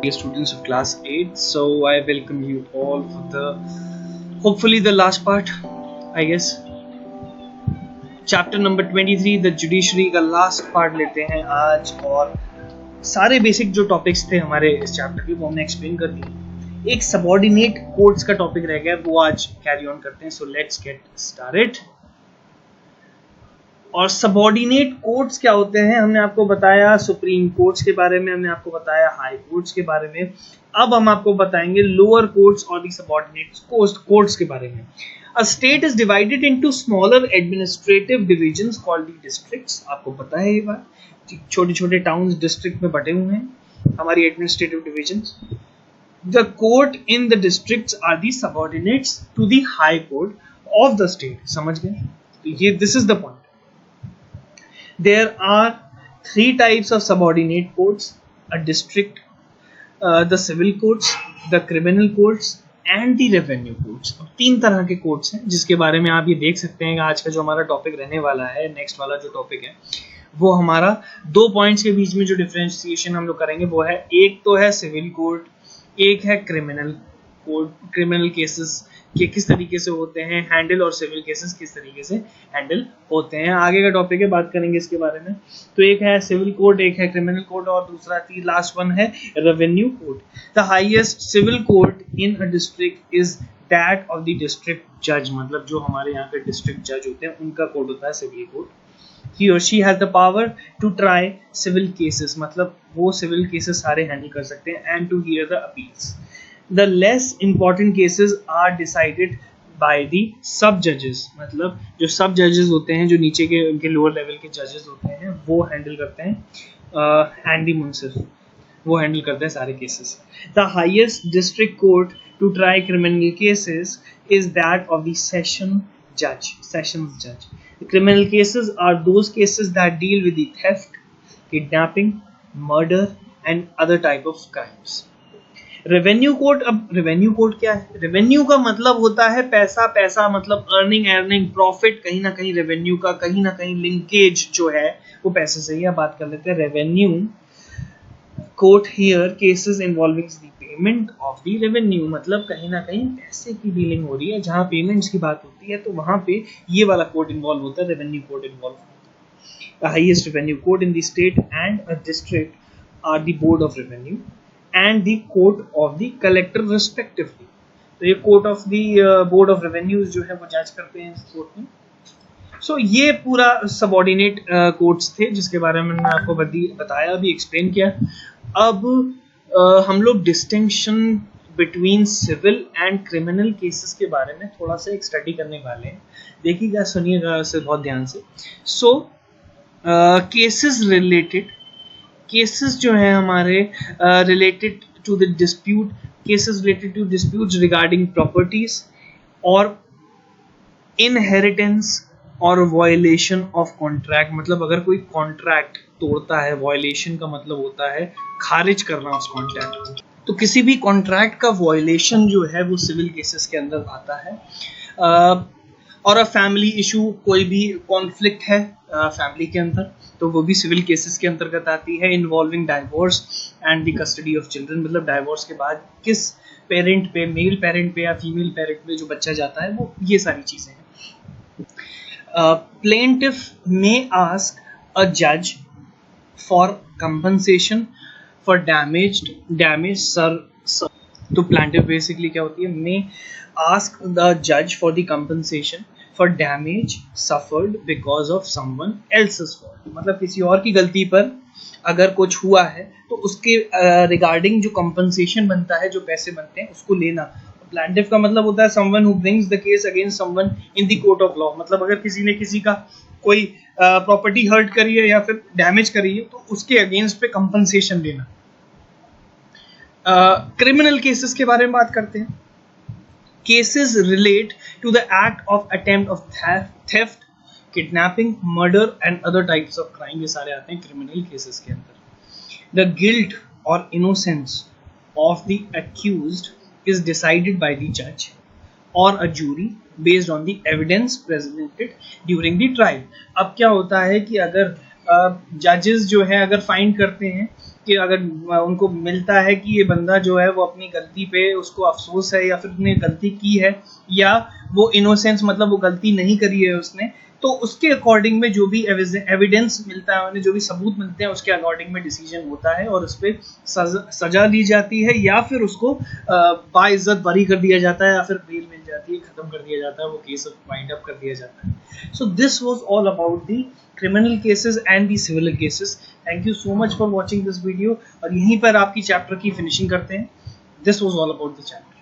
Dear students of class 8, so I welcome you all for hopefully the last part, I guess, chapter number 23 the judiciary का last part लेते हैं आज। और सारे basic जो topics थे हमारे इस चैप्टर के वो हमने एक्सप्लेन कर दिए। एक सबऑर्डिनेट कोड्स का टॉपिक रह गया, वो आज कैरी ऑन करते हैं। So let's get started. और सबऑर्डिनेट कोर्ट्स क्या होते हैं हमने आपको बताया, सुप्रीम कोर्ट्स के बारे में हमने आपको बताया, हाई कोर्ट्स के बारे में। अब हम आपको बताएंगे लोअर कोर्ट्स और दी सबऑर्डिनेट कोर्ट्स के बारे में। A state is divided into smaller administrative divisions called the districts. आपको पता है ये बात, छोटे छोटे टाउन्स डिस्ट्रिक्ट में बटे हुए हैं हमारी administrative divisions. The court in the districts are the subordinates to the high court of the state. समझ गए? तो ये this is the point. There are three types of subordinate courts: a district, the civil courts, the criminal courts and the revenue courts। अब तीन तरह के courts हैं जिसके बारे में आप ये देख सकते हैं। आज का जो हमारा टॉपिक रहने वाला है, नेक्स्ट वाला जो टॉपिक है, वो हमारा दो पॉइंट्स के बीच में जो डिफरेंशिएशन हम लोग करेंगे वो है, एक तो है सिविल कोर्ट, एक है क्रिमिनल कोर्ट। क्रिमिनल केसेस के किस तरीके से होते हैं हैंडल और सिविल केसेस किस तरीके से हैंडल होते हैं, आगे का टॉपिक है, बात करेंगे इसके बारे में। तो एक है सिविल कोर्ट, एक है क्रिमिनल कोर्ट और दूसरा लास्ट वन है revenue court. The highest civil court in a district is that of the district जज। मतलब जो हमारे यहाँ पे डिस्ट्रिक्ट जज होते हैं उनका कोर्ट होता है civil court. He or she has the power to try civil cases, मतलब वो सिविल केसेस सारे हैंडल कर सकते हैं, and to hear the appeals. The less important cases are decided by the sub judges। मतलब जो सब जजेस होते हैं, जो नीचे के उनके लोअर लेवल के जजेस होते हैं, वो हैंडल करते हैं, एंड दी मुंसिफ वो हैंडल करते हैं सारे cases. The highest district court to try criminal cases is that of the session जज। सेशंस जज। Criminal cases are those cases that deal with the theft, kidnapping, murder and other type of crimes। Revenue court, अब revenue court क्या है? Revenue का मतलब होता है पैसा। पैसा मतलब अर्निंग प्रॉफिट। कहीं ना कहीं रेवेन्यू का कहीं ना कहीं लिंकेज जो है वो पैसे से ही। आप बात कर लेते हैं revenue court here cases involving the payment of the revenue. मतलब कहीं ना कहीं पैसे की डीलिंग हो रही है, जहां पेमेंट्स की बात होती है तो वहां पे ये वाला कोर्ट इन्वॉल्व होता है, रेवेन्यू कोर्ट इन्वॉल्व होता है। The highest revenue court in the state and a district are the board of revenue and the court of the collector respectively। तो ये court of the board of revenues जो है वो जज करते हैं इस कोर्ट में। सो ये पूरा सबऑर्डिनेट कोर्ट्स थे जिसके बारे में मैंने आपको बताया, अभी एक्सप्लेन किया। अब हम लोग distinction between civil and criminal cases के बारे में थोड़ा सा एक स्टडी करने वाले हैं। देखिएगा, सुनिएगा से बहुत ध्यान से। सो केसेस जो है हमारे related to the dispute, cases related to disputes regarding properties और इनहेरिटेंस और वायलेशन ऑफ कॉन्ट्रैक्ट। मतलब अगर कोई कॉन्ट्रैक्ट तोड़ता है, वायलेशन का मतलब होता है खारिज करना उस कॉन्ट्रैक्ट को, तो किसी भी कॉन्ट्रैक्ट का वायलेशन जो है वो सिविल केसेस के अंदर आता है। और अ फैमिली इशू, कोई भी कॉन्फ्लिक्ट है फैमिली के अंदर, तो वो भी सिविल केसेस के अंतर्गत आती है। Involving divorce and the custody of children, मतलब डाइवोर्स के बाद किस पेरेंट पे, मेल पेरेंट पे या फीमेल पेरेंट पे जो बच्चा जाता है, वो ये सारी चीजें हैं। प्लेंटिफ मे आस्क अ जज for compensation for damage sir. तो प्लेंटिफ बेसिकली क्या होती है? मे ask the judge for the compensation for damage suffered because of someone else's fault। मतलब किसी और की गलती पर अगर कुछ हुआ है तो उसके रिगार्डिंग जो कंपनसेशन बनता है, जो पैसे बनते हैं, उसको लेना। प्लेंटिफ का मतलब होता है someone who brings the case against someone in the court of law। मतलब अगर किसी ने किसी का कोई प्रॉपर्टी हर्ट करी है या फिर डैमेज करी है तो उसके अगेंस्ट पे कंपनसेशन लेना। क्रिमिनल केसेस के बारे में बात करते हैं। Cases relate to the act of attempt of theft, kidnapping, murder and other types of crime। ये सारे आते हैं क्रिमिनल केसेस के अंदर। The guilt or innocence of the accused is decided by the judge or a jury based on the evidence presented during the trial। अब क्या होता है कि अगर जजेस जो है अगर फाइंड करते हैं कि अगर उनको मिलता है कि ये बंदा जो है वो अपनी गलती पे उसको अफसोस है या फिर उसने गलती की है या वो इनोसेंस मतलब वो गलती नहीं करी है उसने, तो उसके अकॉर्डिंग में जो भी एविडेंस मिलता है उन्हें, जो भी सबूत मिलते हैं उसके अकॉर्डिंग में डिसीजन होता है और उस पर सजा दी जाती है या फिर उसको बाइज्जत बरी कर दिया जाता है या फिर बेल मिल जाती है, खत्म कर दिया जाता है, वो केस वाइंड अप कर दिया जाता है। So this was all about the criminal cases and the civil cases. Thank you so much for watching this video और यहीं पर आपकी चैप्टर की फिनिशिंग करते हैं। This was all about the chapter.